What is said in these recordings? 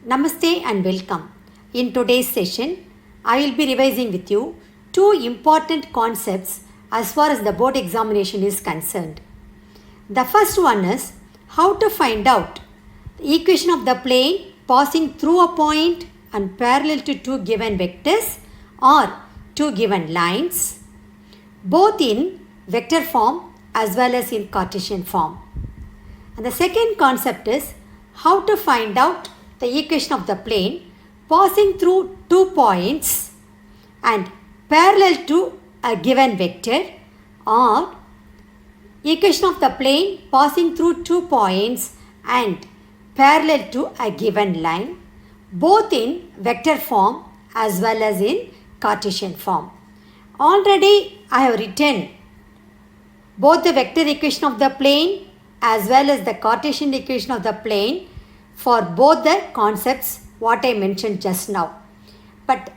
Namaste and welcome. In today's session, I will be revising with you two important concepts as far as the board examination is concerned. The first one is how to find out the equation of the plane passing through a point and parallel to two given vectors or two given lines, both in vector form as well as in Cartesian form. And the second concept is how to find out the equation of the plane passing through 2 points and parallel to a given vector or equation of the plane passing through 2 points and parallel to a given line, both in vector form as well as in Cartesian form. Already I have written both the vector equation of the plane as well as the Cartesian equation of the plane for both the concepts what I mentioned just now. But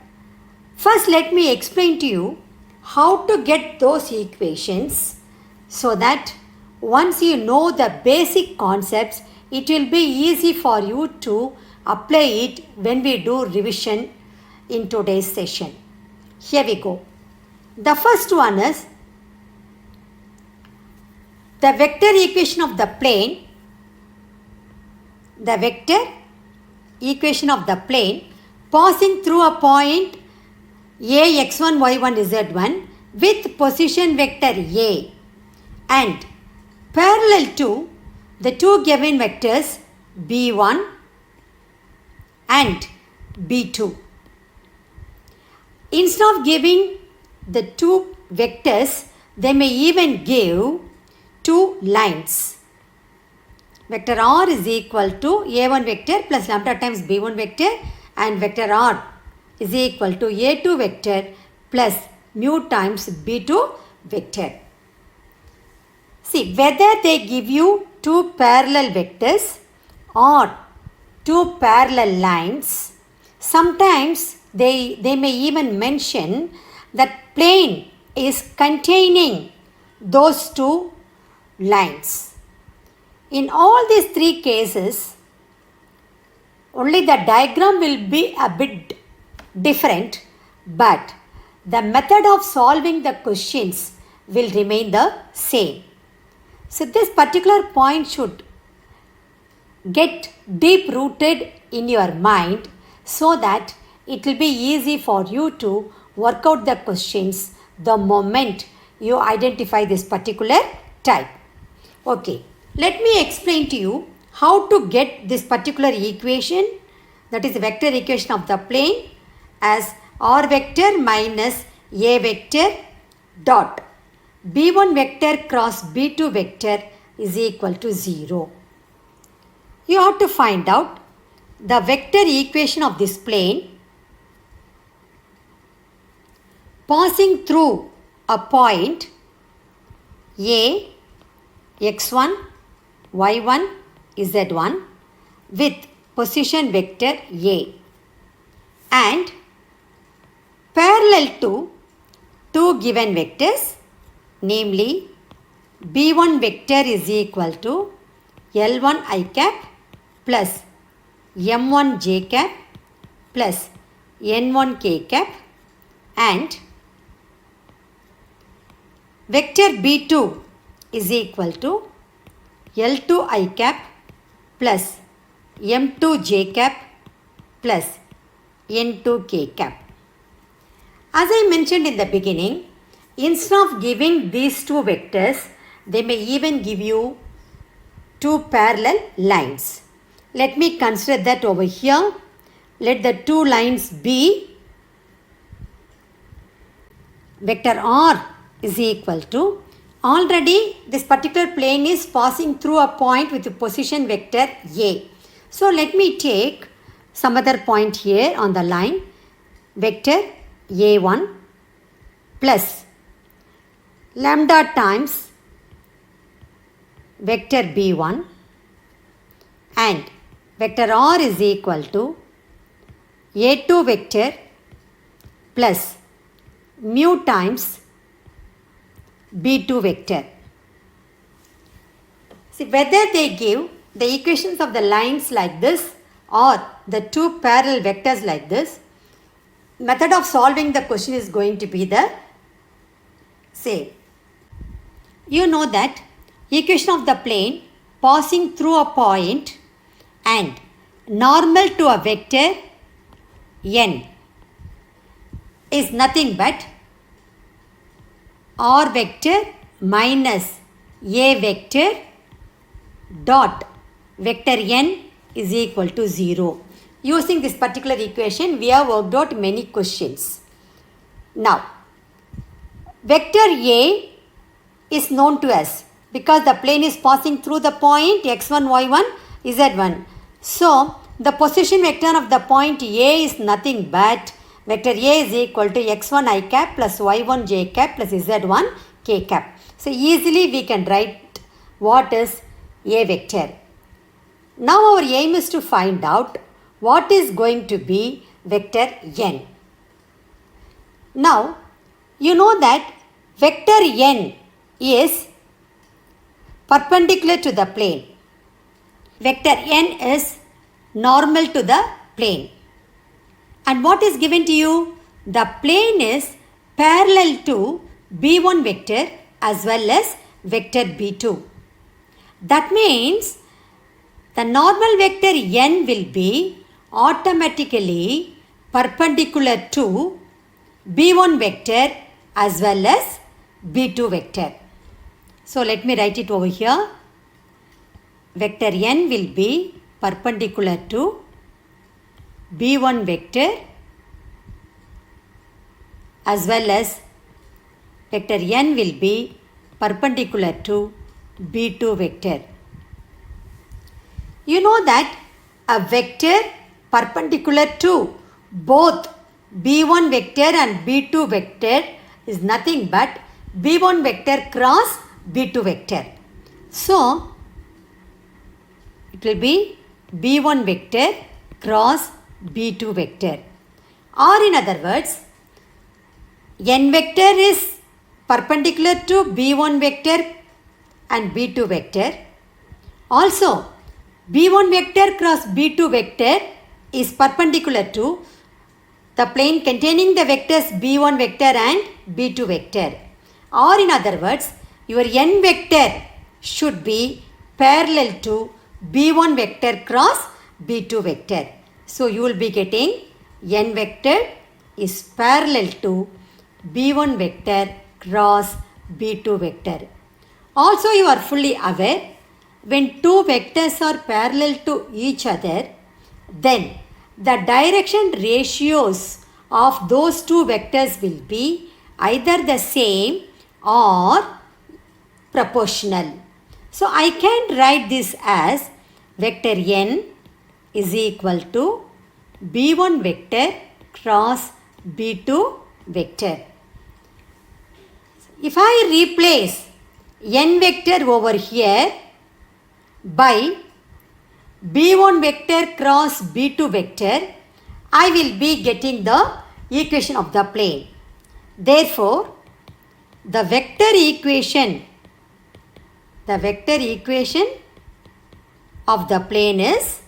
first let me explain to you how to get those equations so that once you know the basic concepts, it will be easy for you to apply it when we do revision in today's session. Here we go. The first one is the vector equation of the plane. The vector equation of the plane passing through a point a x1 y1 z1 with position vector a and parallel to the two given vectors b1 and b2. Instead of giving the two vectors, they may even give two lines. Vector r is equal to a1 vector plus lambda times b1 vector and vector r is equal to a2 vector plus mu times b2 vector. See, whether they give you two parallel vectors or two parallel lines, sometimes they may even mention that plane is containing those two lines. In all these three cases, only the diagram will be a bit different, but the method of solving the questions will remain the same. So this particular point should get deep rooted in your mind so that it will be easy for you to work out the questions the moment you identify this particular type. Okay. Let me explain to you how to get this particular equation, that is the vector equation of the plane, as r vector minus a vector dot b1 vector cross b2 vector is equal to 0. You have to find out the vector equation of this plane passing through a point a x1 y1 z1 with position vector a and parallel to two given vectors, namely b1 vector is equal to l1 I cap plus m1 j cap plus n1 k cap and vector b2 is equal to L2 I cap plus M2 J cap plus N2 K cap. As I mentioned in the beginning, instead of giving these two vectors, they may even give you two parallel lines. Let me consider that over here. Let the two lines be vector R is equal to, already this particular plane is passing through a point with the position vector A. So let me take some other point here on the line, vector A1 plus lambda times vector B1 and vector R is equal to A2 vector plus mu times B2 vector. See, whether they give the equations of the lines like this or the two parallel vectors like this, method of solving the question is going to be the same. You know that equation of the plane passing through a point and normal to a vector n is nothing but r vector minus a vector dot vector n is equal to 0. Using this particular equation, we have worked out many questions. Now, vector A is known to us because the plane is passing through the point x1, y1, z1. So, the position vector of the point A is nothing but vector A is equal to x1 I cap plus y1 j cap plus z1 k cap. So, easily we can write what is A vector. Now, our aim is to find out what is going to be vector n. Now, you know that vector n is perpendicular to the plane. Vector n is normal to the plane. And what is given to you? The plane is parallel to b1 vector as well as vector b2. That means the normal vector n will be automatically perpendicular to b1 vector as well as b2 vector. So let me write it over here. Vector n will be perpendicular to b1 vector as well as vector n will be perpendicular to b2 vector. You know that a vector perpendicular to both b1 vector and b2 vector is nothing but b1 vector cross b2 vector. So, it will be b1 vector cross b2 vector. Or in other words, n vector is perpendicular to b1 vector and b2 vector. Also, b1 vector cross b2 vector is perpendicular to the plane containing the vectors b1 vector and b2 vector. Or in other words, your n vector should be parallel to b1 vector cross b2 vector. So, you will be getting n vector is parallel to b1 vector cross b2 vector. Also, you are fully aware when two vectors are parallel to each other, then the direction ratios of those two vectors will be either the same or proportional. So, I can write this as vector n is equal to b1 vector cross b2 vector. If I replace n vector over here by b1 vector cross b2 vector, I will be getting the equation of the plane. Therefore, the vector equation of the plane is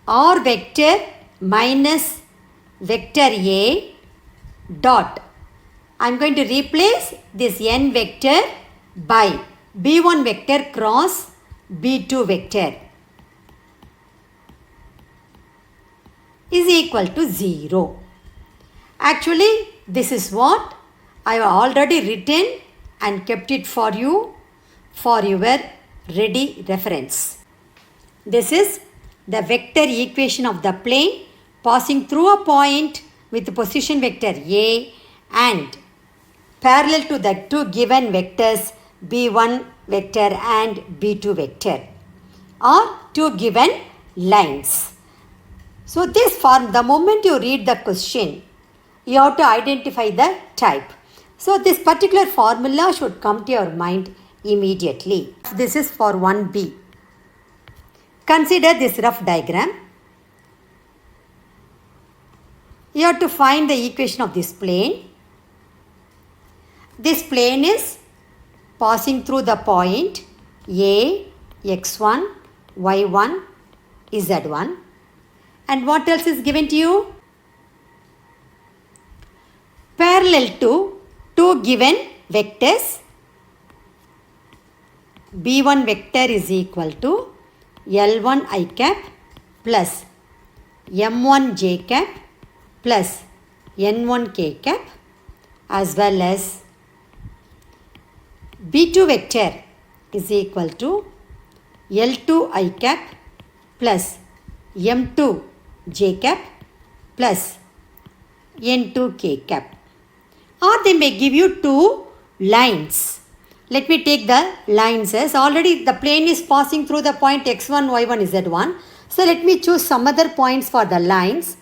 r vector minus vector A dot. I am going to replace this n vector by b1 vector cross b2 vector is equal to 0. Actually, this is what I have already written and kept it for you for your ready reference. This is the vector equation of the plane passing through a point with the position vector A and parallel to the two given vectors b1 vector and b2 vector or two given lines. So this form, the moment you read the question, you have to identify the type. So this particular formula should come to your mind immediately. This is for 1B. Consider this rough diagram. You have to find the equation of this plane. This plane is passing through the point A, x1, y1, z1. And what else is given to you? Parallel to two given vectors, b1 vector is equal to L1 I cap plus M1 J cap plus N1 K cap, as well as b2 vector is equal to L2 I cap plus M2 J cap plus N2 K cap. Or they may give you two lines. Let me take the lines as already the plane is passing through the point x1, y1, z1. So let me choose some other points for the lines.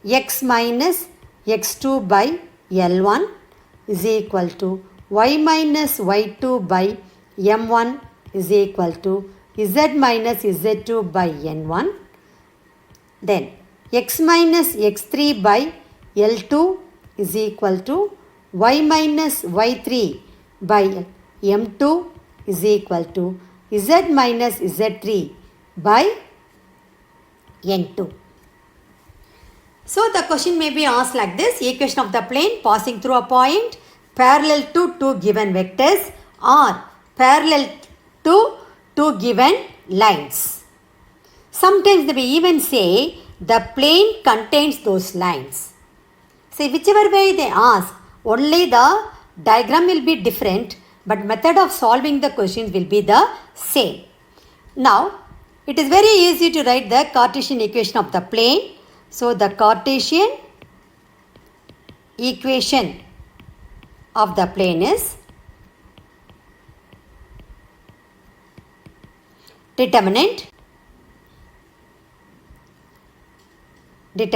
X minus x2 by L1 is equal to y minus y2 by M1 is equal to z minus z2 by N1. Then x minus x3 by L2 is equal to y minus y3 by M2 is equal to z minus z3 by N2. So the question may be asked like this: equation of the plane passing through a point parallel to two given vectors or parallel to two given lines. Sometimes they may even say the plane contains those lines. See, whichever way they ask, only the diagram will be different, but method of solving the questions will be the same. Now, it is very easy to write the Cartesian equation of the plane. So, the Cartesian equation of the plane is determinant. The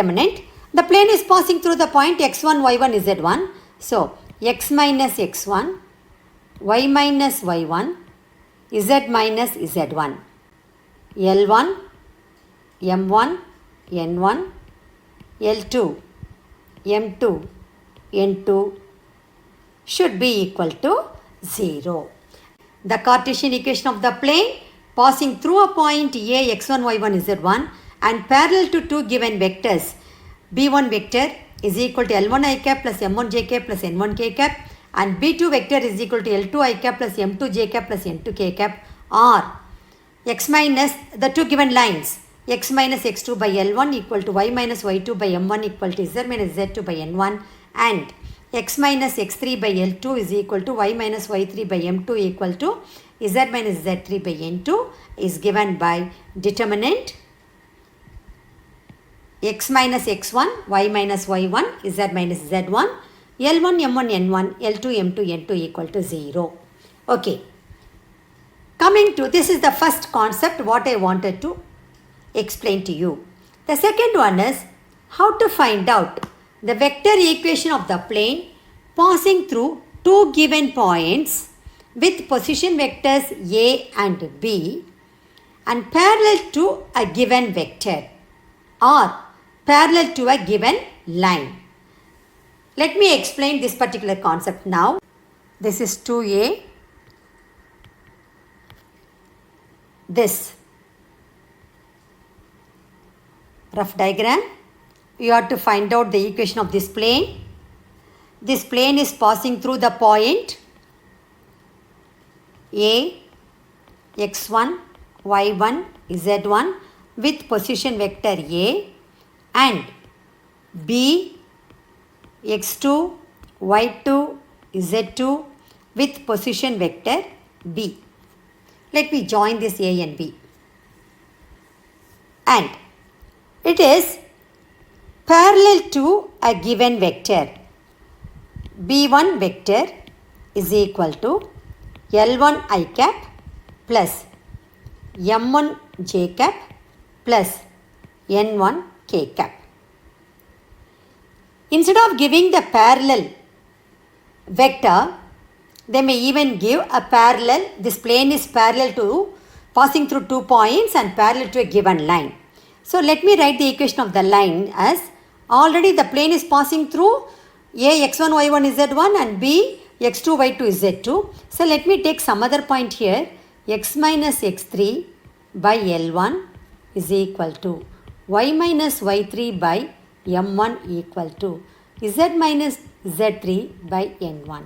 plane is passing through the point x1, y1, z1. So, x minus x1, y minus y1, z minus z1. L1, M1, N1, L2, M2, N2 should be equal to 0. The Cartesian equation of the plane passing through a point A, x1, y1, z1 and parallel to two given vectors, b1 vector is equal to L1 I cap plus M1 J cap plus N1 K cap, and b2 vector is equal to L2 I cap plus M2 J cap plus N2 K cap, or x minus the two given lines x minus x2 by L1 equal to y minus y2 by M1 equal to z minus z2 by N1, and x minus x3 by L2 is equal to y minus y3 by M2 equal to z minus z3 by N2 is given by determinant x minus x1, y minus y1, z minus z1, L1, M1, N1, L2, M2, N2 equal to 0. Okay. Coming to, this is the first concept what I wanted to explain to you. The second one is how to find out the vector equation of the plane passing through two given points with position vectors A and B and parallel to a given vector or parallel to a given line. Let me explain this particular concept now. This is 2A. This rough diagram. You have to find out the equation of this plane. This plane is passing through the point A, x1, y1, z1 with position vector A and B, x2, y2, z2 with position vector B. Let me join this A and B. And it is parallel to a given vector. B1 vector is equal to L1 I cap plus M1 J cap plus N1 K cap. Instead of giving the parallel vector, they may even give a parallel. This plane is parallel to passing through 2 points and parallel to a given line. So let me write the equation of the line as already the plane is passing through A, x1, y1, z1 and B, x2, y2, z2. So let me take some other point here, x minus x3 by L1 is equal to y minus y3 by m1 equal to z minus z3 by n1.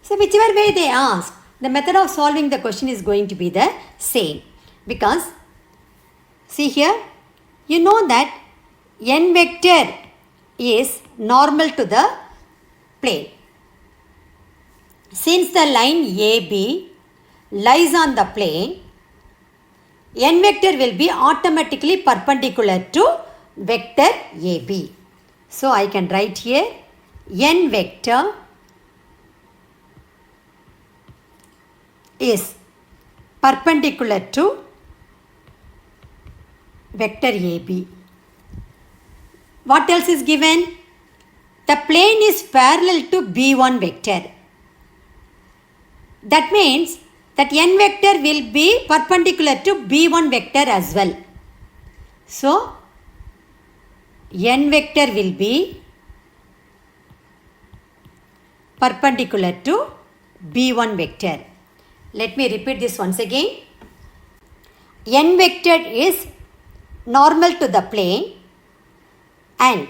So whichever way they ask, the method of solving the question is going to be the same. Because see here, you know that n vector is normal to the plane. Since the line AB lies on the plane, n vector will be automatically perpendicular to vector AB. So I can write here n vector is perpendicular to vector AB. What else is given? The plane is parallel to B1 vector. That means that n vector will be perpendicular to B1 vector as well. So, n vector will be perpendicular to B1 vector. Let me repeat this once again. N vector is normal to the plane, and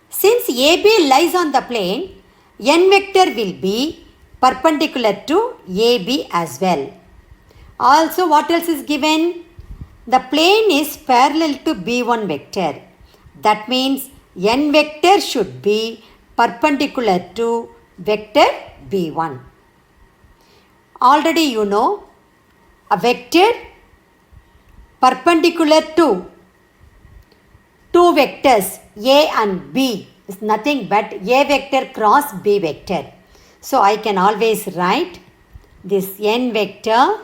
since AB lies on the plane, n vector will be perpendicular to AB as well. Also, what else is given? The plane is parallel to B1 vector. That means n vector should be perpendicular to vector B1. Already you know, a vector perpendicular to two vectors A and B is nothing but A vector cross B vector. So I can always write this n vector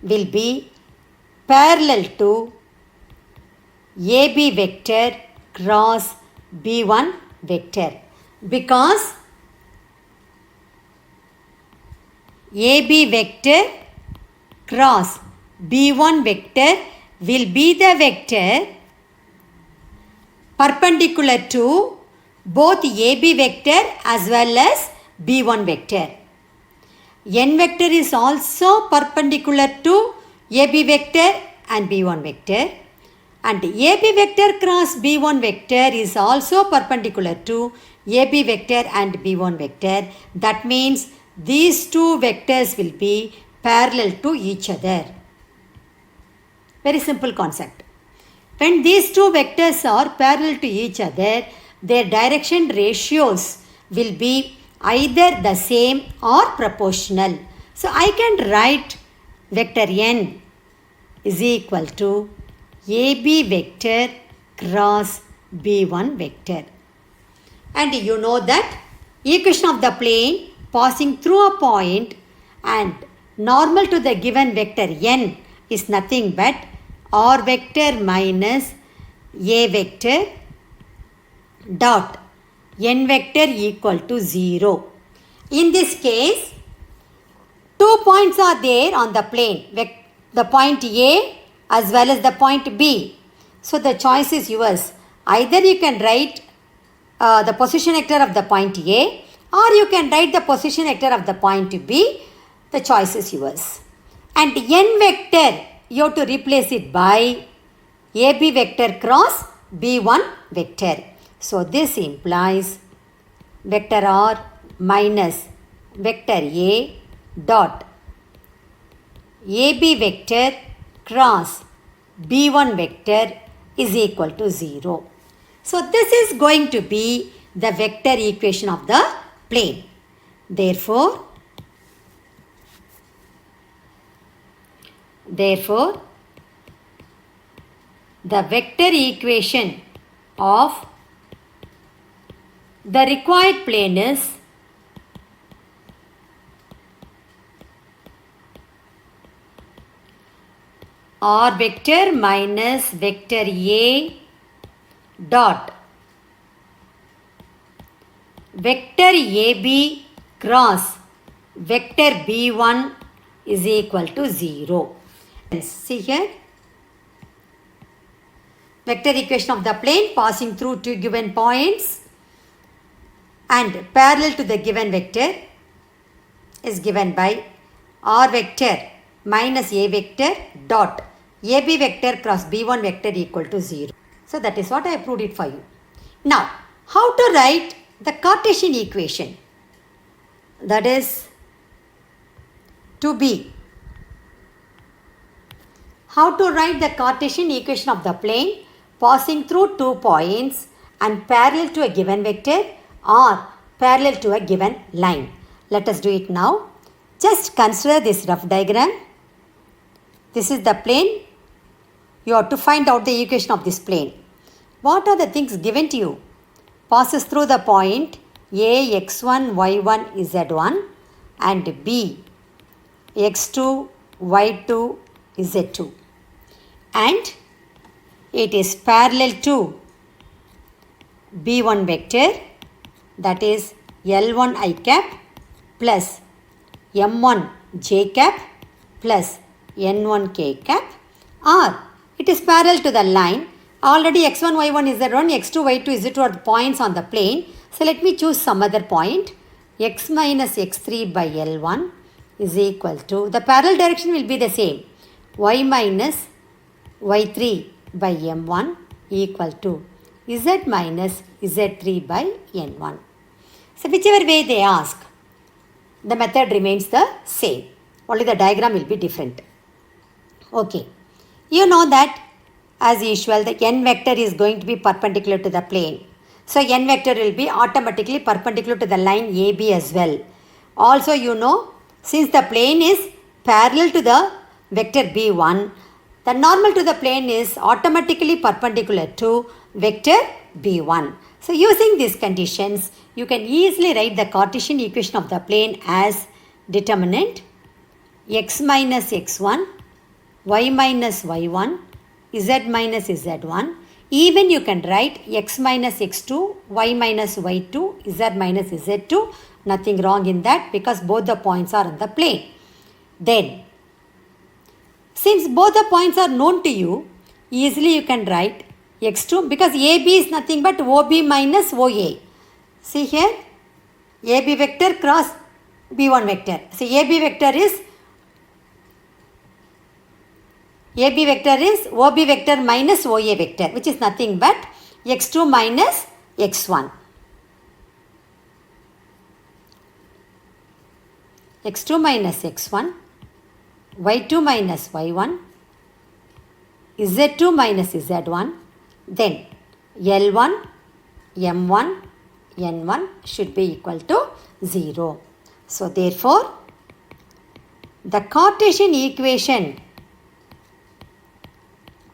will be parallel to AB vector cross B1 vector, because AB vector cross B1 vector will be the vector perpendicular to both AB vector as well as B1 vector. N vector is also perpendicular to AB vector and B1 vector, and AB vector cross B1 vector is also perpendicular to AB vector and B1 vector. That means these two vectors will be parallel to each other. Very simple concept. When these two vectors are parallel to each other, their direction ratios will be either the same or proportional. So I can write vector n is equal to AB vector cross B1 vector. And you know that equation of the plane passing through a point and normal to the given vector n is nothing but r vector minus a vector dot n vector equal to 0. In this case, 2 points are there on the plane, the point A as well as the point B. So the choice is yours. Either you can write the position vector of the point A, or you can write the position vector of the point B. The choice is yours. And n vector, you have to replace it by AB vector cross B1 vector. So this implies vector R minus vector A dot AB vector cross B1 vector is equal to 0. So this is going to be the vector equation of the plane. Therefore, the vector equation of the required plane is r vector minus vector A dot vector AB cross vector B1 is equal to 0. See here, vector equation of the plane passing through two given points and parallel to the given vector is given by r vector minus A vector dot AB vector cross B1 vector equal to 0. So that is what I proved it for you. Now, how to write the Cartesian equation? That is to be. How to write the Cartesian equation of the plane passing through 2 points and parallel to a given vector or parallel to a given line. Let us do it now. Just consider this rough diagram. This is the plane. You have to find out the equation of this plane. What are the things given to you? Passes through the point A, x1, y1, z1 and B, x2, y2, z2. And it is parallel to B1 vector, that is L1 I cap plus M1 j cap plus N1 k cap, or it is parallel to the line. Already x1, y1, z1, x2, y2, z2 are the points on the plane. So let me choose some other point. X minus x3 by L1 is equal to, the parallel direction will be the same, y minus y3 by M1 equal to z minus z3 by N1. So whichever way they ask, the method remains the same. Only the diagram will be different. Okay. You know that as usual the n vector is going to be perpendicular to the plane. So n vector will be automatically perpendicular to the line AB as well. Also you know, since the plane is parallel to the vector B1, the normal to the plane is automatically perpendicular to vector B1. So using these conditions, you can easily write the Cartesian equation of the plane as determinant x minus x1, y minus y1, z minus z1. Even you can write x minus x2, y minus y2, z minus z2. Nothing wrong in that because both the points are on the plane. Then, since both the points are known to you, easily you can write x2 because AB is nothing but OB minus OA. See here, AB vector cross B1 vector. So AB vector is OB vector minus OA vector, which is nothing but x2 minus x1. x2 minus x1, y2 minus y1, z2 minus z1, then L1, M1, N1 should be equal to 0. So therefore, the Cartesian equation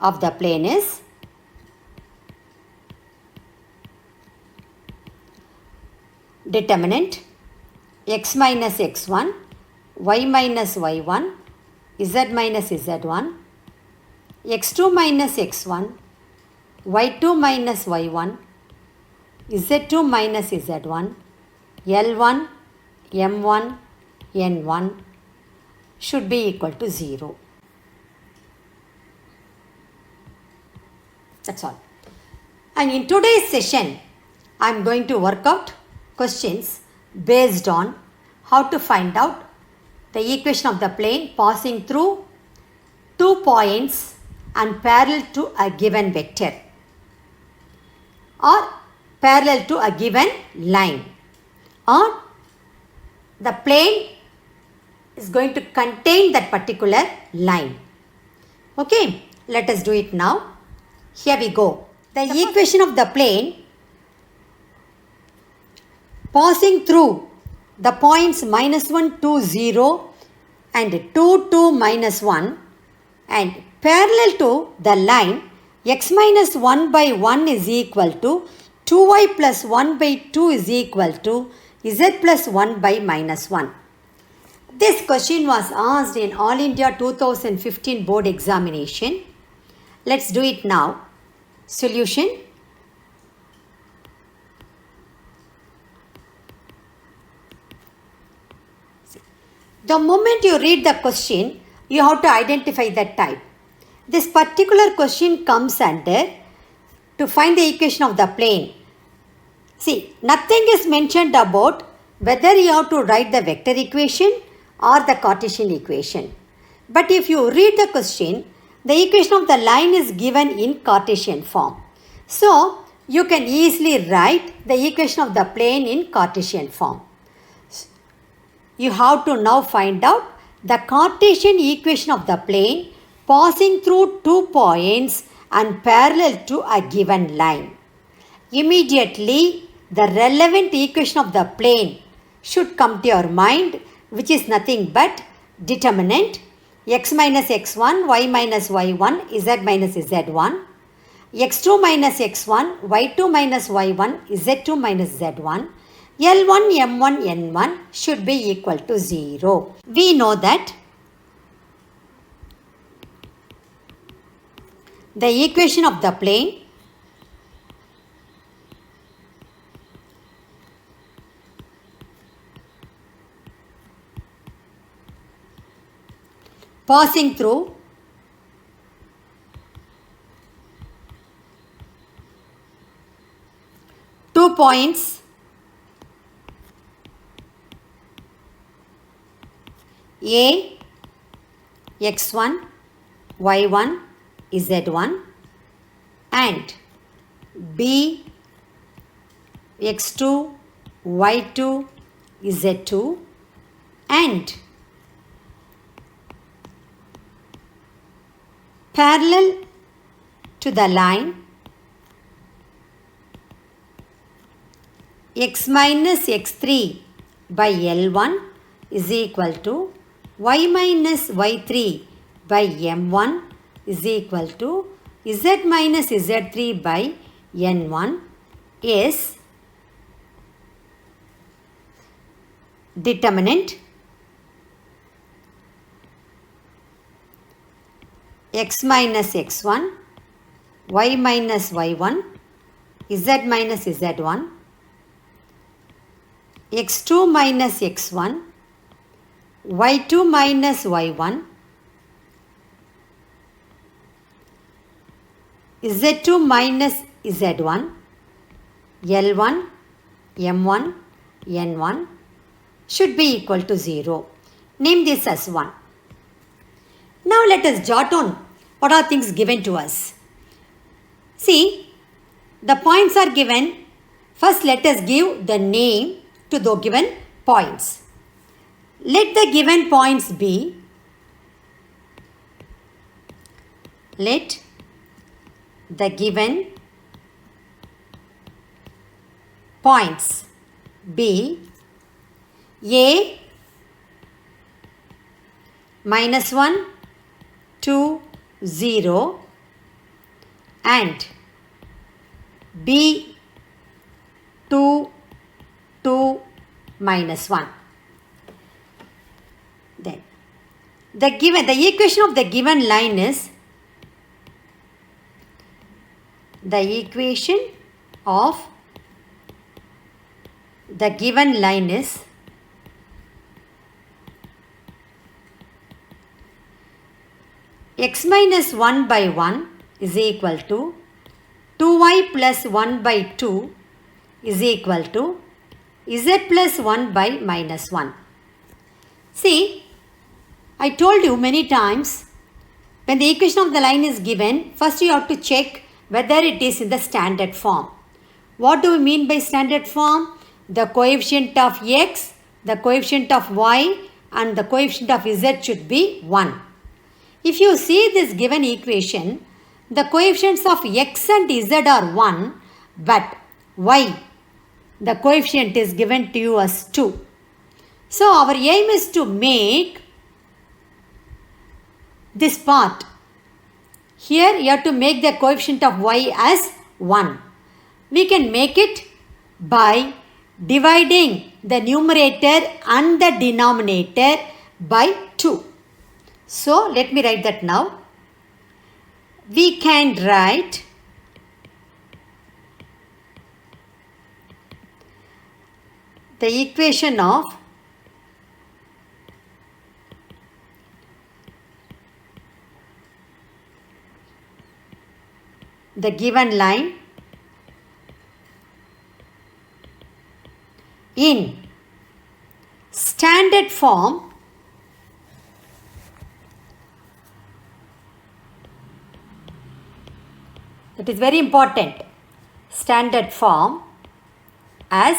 of the plane is determinant x minus x1, y minus y1, z minus z1, x2 minus x1, y2 minus y1, z2 minus z1, L1, M1, N1 should be equal to 0. That's all. And in today's session, I am going to work out questions based on how to find out the equation of the plane passing through 2 points and parallel to a given vector or parallel to a given line, or the plane is going to contain that particular line. Okay, let us do it now. Here we go. The equation of the plane passing through the points minus 1, 2, 0 and 2, 2, minus 1 and parallel to the line x minus 1 by 1 is equal to 2y plus 1 by 2 is equal to z plus 1 by minus 1. This question was asked in All India 2015 board examination. Let's do it now. Solution. The moment you read the question, you have to identify the type. This particular question comes under to find the equation of the plane. See, nothing is mentioned about whether you have to write the vector equation or the Cartesian equation. But if you read the question, the equation of the line is given in Cartesian form. So, you can easily write the equation of the plane in Cartesian form. You have to now find out the Cartesian equation of the plane passing through 2 points and parallel to a given line. Immediately, the relevant equation of the plane should come to your mind, which is nothing but determinant x minus x1, y minus y1, z minus z1, x2 minus x1, y2 minus y1, z2 minus z1, L1, M1, N1 should be equal to 0. We know that the equation of the plane passing through two points A, x1, y1, z1 and B, x2, y2, z2 and parallel to the line x minus x3 by L1 is equal to y minus y3 by M1 is equal to z minus z3 by N1 is determinant x minus x1, y minus y1, z minus z1, x2 minus x1, y2 minus y1, z2 minus z1, L1, M1, N1 should be equal to 0. Name this as 1. Now let us jot down what are things given to us. See, the points are given. First let us give the name to the given points. Let the given points be, let the given points be A minus 1, 2, 0 and B 2, 2, minus 1. Then the equation of the given line is x minus 1 by 1 is equal to 2y plus 1 by 2 is equal to z plus 1 by minus 1. See, I told you many times, when the equation of the line is given, first you have to check whether it is in the standard form. What do we mean by standard form? The coefficient of x, the coefficient of y and the coefficient of z should be 1. If you see this given equation, the coefficients of x and z are 1, but y, the coefficient is given to you as 2. So our aim is to make this part. Here you have to make the coefficient of y as 1. We can make it by dividing the numerator and the denominator by 2. So let me write that now. We can write the equation of the given line in standard form It is very important. Standard form as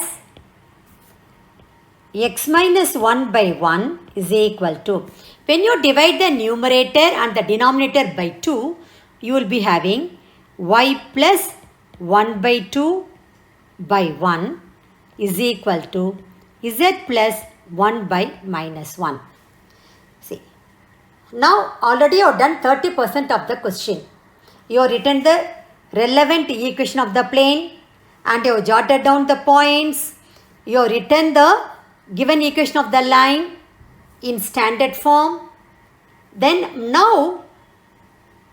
x minus 1 by 1 is equal to, when you divide the numerator and the denominator by 2, you will be having y plus 1 by 2 by 1 is equal to z plus 1 by minus 1. See, now already you have done 30% of the question. You have written the relevant equation of the plane and you have jotted down the points. You have written the given equation of the line in standard form. Then now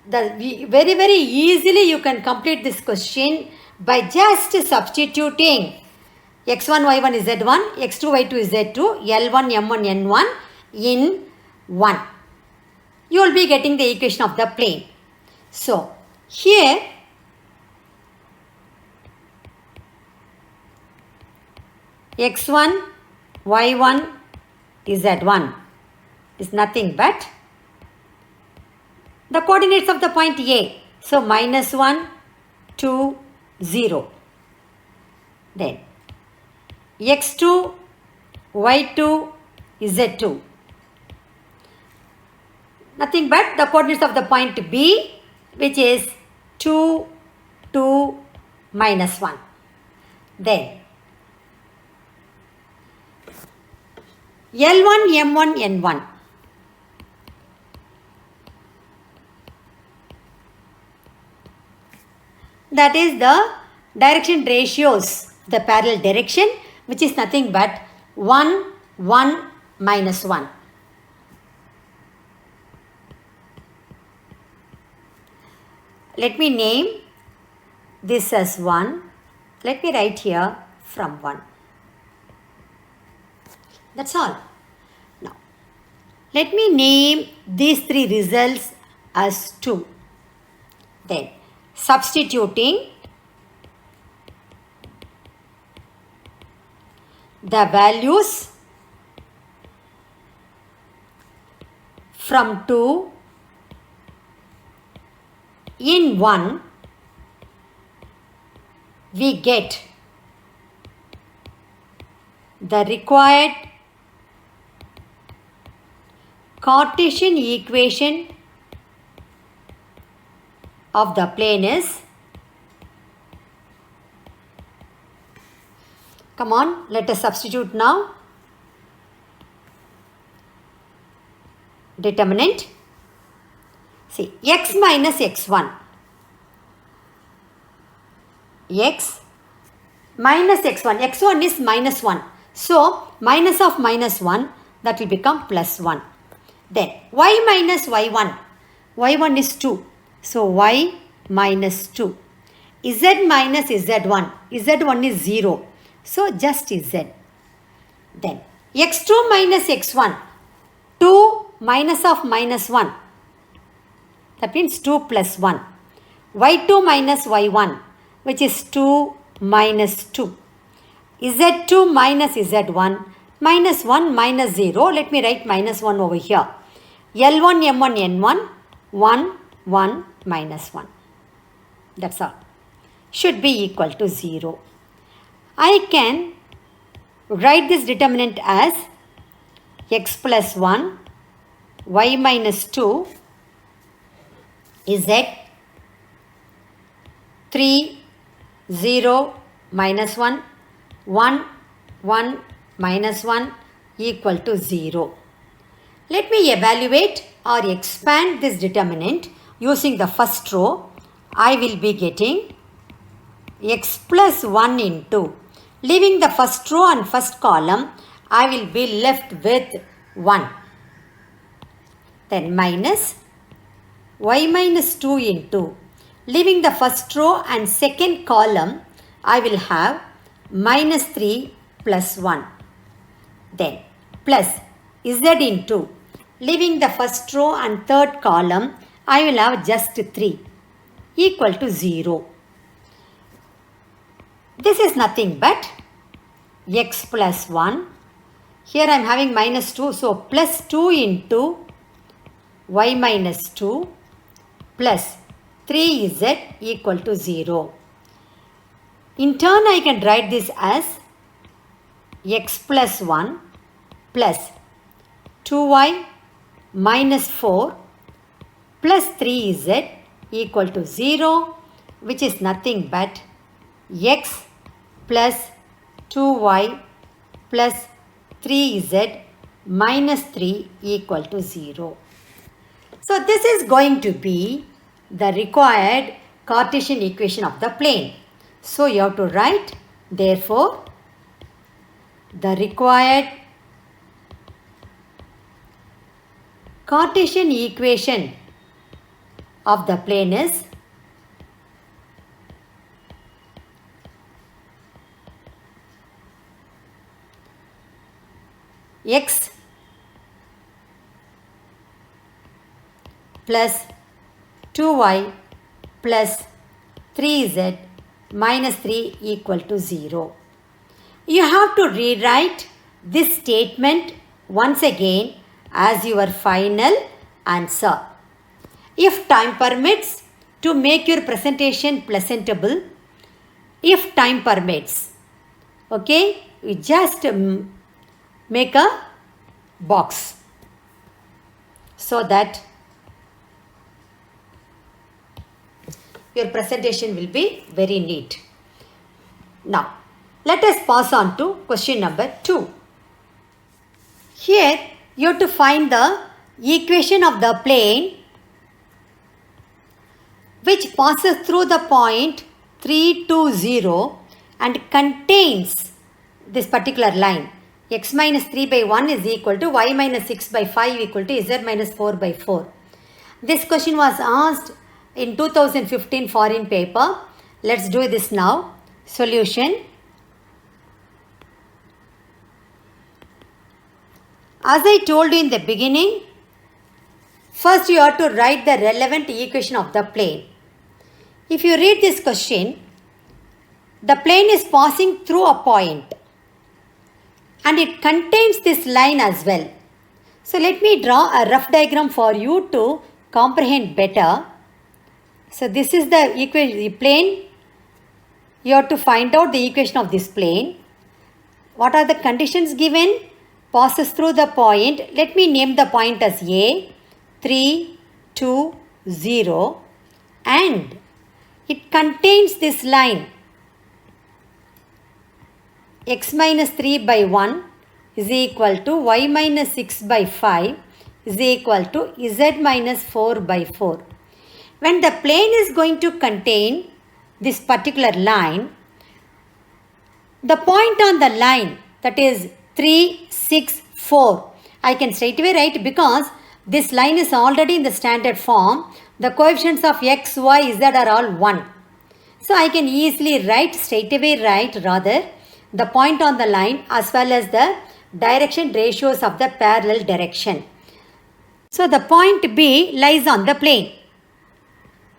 very easily you can complete this question by just substituting x1, y1 is z1, x2, y2 is z2, L1, M1, N1 in 1. You will be getting the equation of the plane. So, here x1, y1 is z1 is nothing but the coordinates of the point A. So, minus 1, 2, 0. Then x2, y2 is z2. Nothing but the coordinates of the point B, which is 2, 2, minus 1. Then L1, M1, N1. That is the direction ratios, the parallel direction, which is nothing but 1, 1, minus 1. Let me name this as 1. Let me write here from 1. That's all. Now, let me name these three results as 2. Then, substituting the values from 2 in 1, we get the required Cartesian equation of the plane is, come on, let us substitute now. Determinant. See, x minus x1. X minus x1. x1 is minus 1. So, minus of minus 1, that will become plus 1. Then, y minus y1. y1 is 2. So, y minus 2. Z minus z1. z1 is 0. So, just z. Then, x2 minus x1. 2 minus of minus 1. That means 2 plus 1. y2 minus y1, which is 2 minus 2. z2 minus z1, minus 1 minus 0. Let me write minus 1 over here. L1, M1, N1, 1, 1, minus 1. That's all. Should be equal to 0. I can write this determinant as x plus 1, y minus 2, z 3, 0, minus 1, 1, 1, minus 1 equal to 0. Let me evaluate or expand this determinant using the first row. I will be getting x plus 1 into, leaving the first row and first column, I will be left with 1. Then minus y minus 2 into, leaving the first row and second column, I will have minus 3 plus 1. Then plus z into, leaving the first row and third column, I will have just 3 equal to 0. This is nothing but x plus 1. Here I am having minus 2. So, plus 2 into y minus 2 plus 3z equal to 0. In turn, I can write this as x plus 1 plus 2y minus 4 plus 3z equal to 0, which is nothing but x plus 2y plus 3z minus 3 equal to 0. So this is going to be the required Cartesian equation of the plane. So you have to write, therefore, the required Cartesian equation of the plane is x plus 2y plus 3z minus 3 equal to 0. You have to rewrite this statement once again as your final answer. If time permits, to make your presentation presentable, if time permits, okay, you just make a box so that your presentation will be very neat. Now, let us pass on to question number 2. Here, you have to find the equation of the plane which passes through the point 3, 2, 0 and contains this particular line. X minus 3 by 1 is equal to y minus 6 by 5 equal to z minus 4 by 4. This question was asked in 2015 foreign paper. Let's do this now. Solution. As I told you in the beginning, first you have to write the relevant equation of the plane. If you read this question, the plane is passing through a point and it contains this line as well. So let me draw a rough diagram for you to comprehend better. So this is the plane. You have to find out the equation of this plane. What are the conditions given? Passes through the point. Let me name the point as A, 3, 2, 0 and it contains this line x minus 3 by 1 is equal to y minus 6 by 5 is equal to z minus 4 by 4. When the plane is going to contain this particular line, the point on the line, that is 3, 6, 4, I can straight away write because this line is already in the standard form. The coefficients of x, y, z are all 1. So I can easily straight away write the point on the line as well as the direction ratios of the parallel direction. So the point B lies on the plane,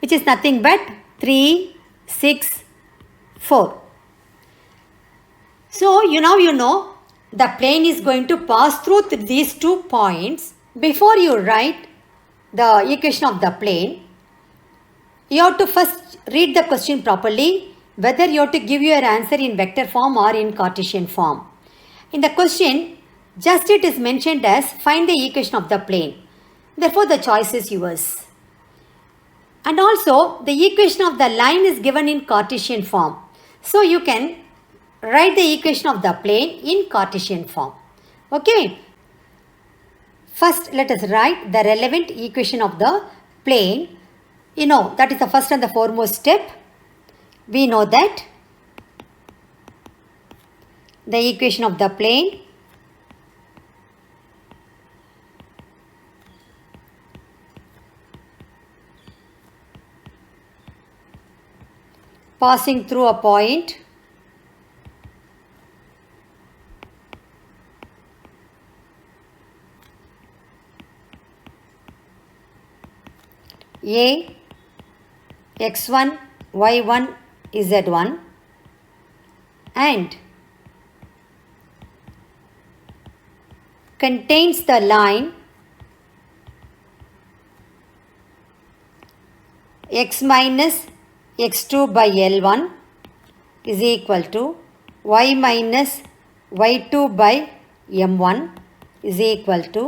which is nothing but 3, 6, 4. So now you know the plane is going to pass through these 2 points. Before you write the equation of the plane, you have to first read the question properly, whether you have to give your answer in vector form or in Cartesian form. In the question, just it is mentioned as find the equation of the plane. Therefore, the choice is yours. And also, the equation of the line is given in Cartesian form. So, you can write the equation of the plane in Cartesian form. Okay. First, let us write the relevant equation of the plane. You know, that is the first and the foremost step. We know that the equation of the plane passing through a point A, x1, y1, z1 and contains the line x minus x2 by L1 is equal to y minus y2 by M1 is equal to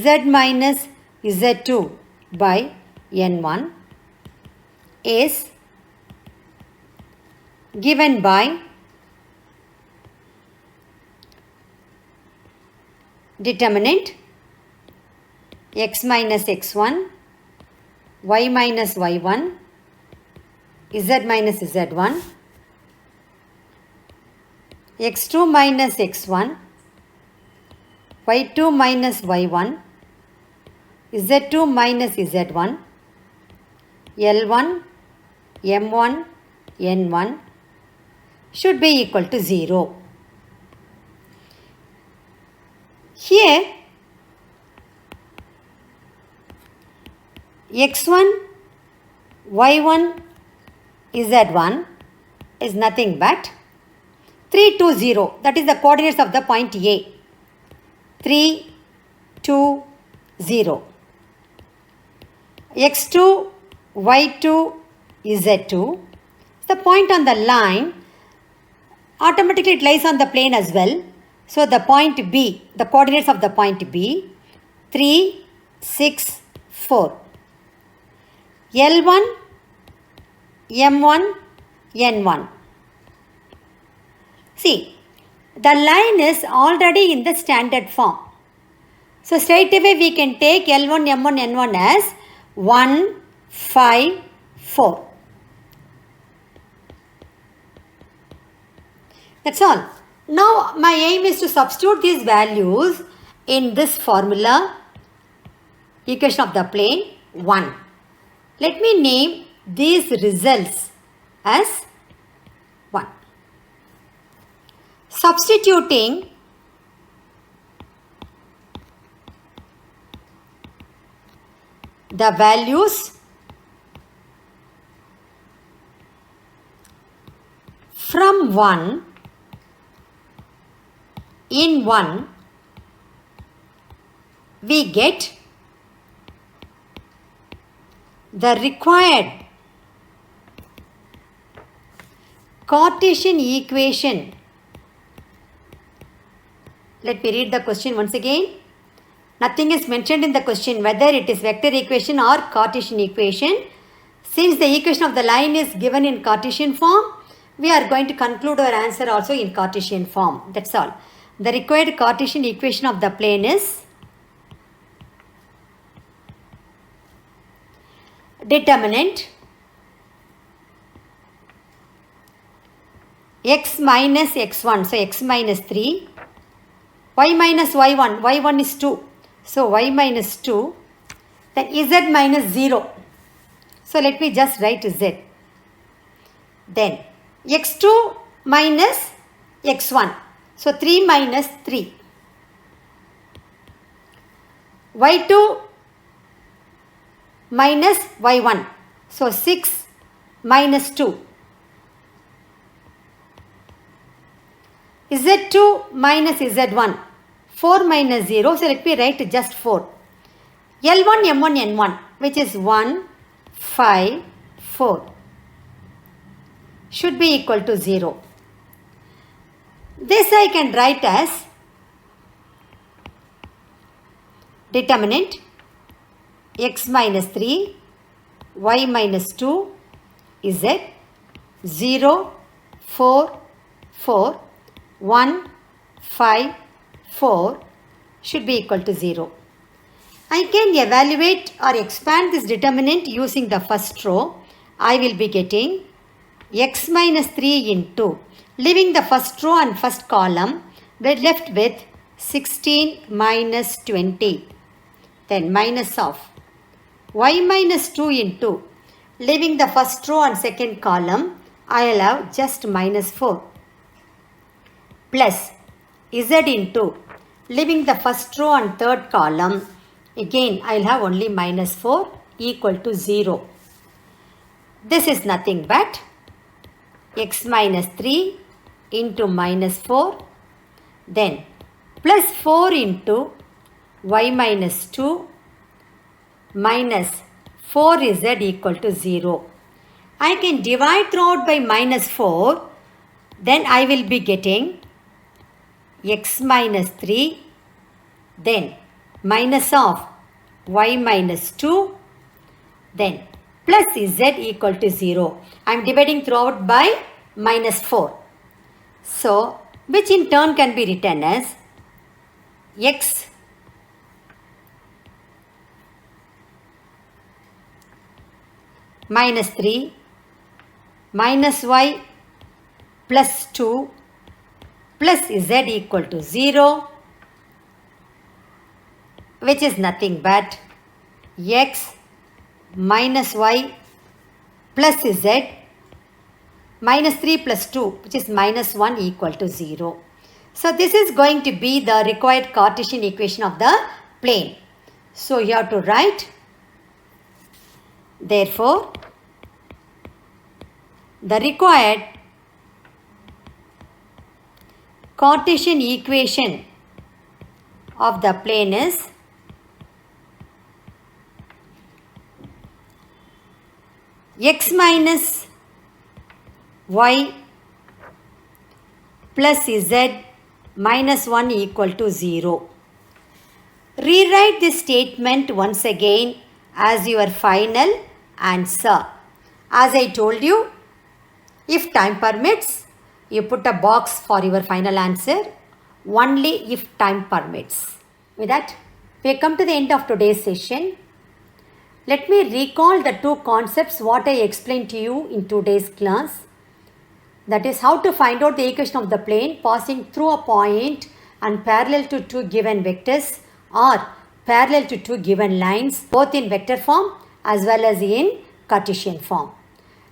z minus z2 by N1 is given by determinant x minus x1, y minus y1, z minus z1, x2 minus x1, y2 minus y1, z2 minus z1, L1, M1, N1 should be equal to 0. Here x1, y1, z1 is nothing but 3, 2, 0. That is the coordinates of the point A. 3, 2, 0. x2, y2, z2. The point on the line, automatically it lies on the plane as well. So the point B, the coordinates of the point B, 3, 6, 4. L1, M1, N1. See, the line is already in the standard form. So straight away we can take L1, M1, N1 as 1, 5, 4. That's all. Now my aim is to substitute these values in this formula, equation of the plane 1. Let me name these results as 1. Substituting the values from 1 in 1, we get the required Cartesian equation. Let me read the question once again. Nothing is mentioned in the question whether it is vector equation or Cartesian equation. Since the equation of the line is given in Cartesian form, we are going to conclude our answer also in Cartesian form. That's all. The required Cartesian equation of the plane is determinant x minus x1, so x minus 3, y minus y1, y1 is 2, so y minus 2, then z minus 0. So let me just write z. Then x2 minus x1. So 3 minus 3. y2 minus y1. So 6 minus 2. z2 minus z1. 4 minus 0. So let me write just 4. L1, M1, N1, which is 1, 5, 4 should be equal to 0. This I can write as determinant x minus 3, y minus 2, z, 0, 4, 4, 1, 5, 4 should be equal to 0. I can evaluate or expand this determinant using the first row. I will be getting x minus 3 into, leaving the first row and first column, we're left with 16 minus 20. Then minus of y minus 2 into, leaving the first row and second column, I will have just minus 4. Plus z into, leaving the first row and third column, again I will have only minus 4 equal to 0. This is nothing but x minus 3 into minus 4, then plus 4 into y minus 2 minus 4z equal to 0. I can divide throughout by minus 4. Then I will be getting x minus 3. Then minus of y minus 2. Then plus z equal to 0. I am dividing throughout by minus 4. So, which in turn can be written as x minus 3 minus y plus 2 plus z equal to 0, which is nothing but x minus y plus z minus 3 plus 2, which is minus 1 equal to 0. So this is going to be the required Cartesian equation of the plane. So you have to write, therefore, the required Cartesian equation of the plane is x minus y plus z minus 1 equal to 0. Rewrite this statement once again as your final answer. As I told you, if time permits, you put a box for your final answer only if time permits. With that, we have come to the end of today's session. Let me recall the two concepts what I explained to you in today's class. That is how to find out the equation of the plane passing through a point and parallel to two given vectors or parallel to two given lines, both in vector form as well as in Cartesian form.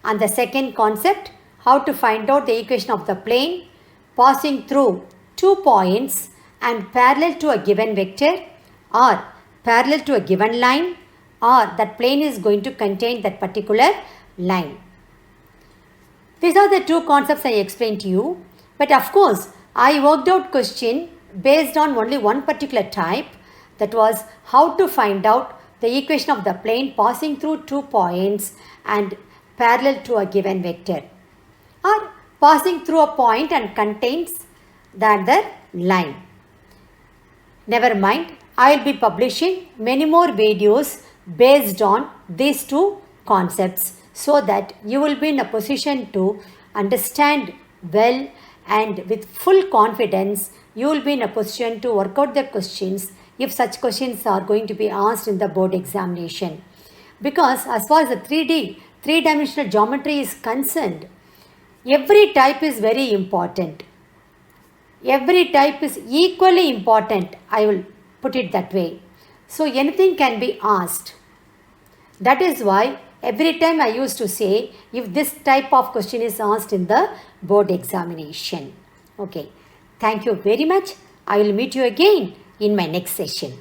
And the second concept, how to find out the equation of the plane passing through 2 points and parallel to a given vector or parallel to a given line, or that plane is going to contain that particular line. These are the two concepts I explained to you. But of course, I worked out question based on only one particular type, that was how to find out the equation of the plane passing through 2 points and parallel to a given vector, or passing through a point and contains the other line. Never mind, I will be publishing many more videos based on these two concepts so that you will be in a position to understand well, and with full confidence you will be in a position to work out the questions if such questions are going to be asked in the board examination. Because as far as the 3D geometry is concerned, every type is very important. Every type is equally important, I will put it that way. So anything can be asked. That is why every time I used to say if this type of question is asked in the board examination. Okay. Thank you very much. I will meet you again in my next session.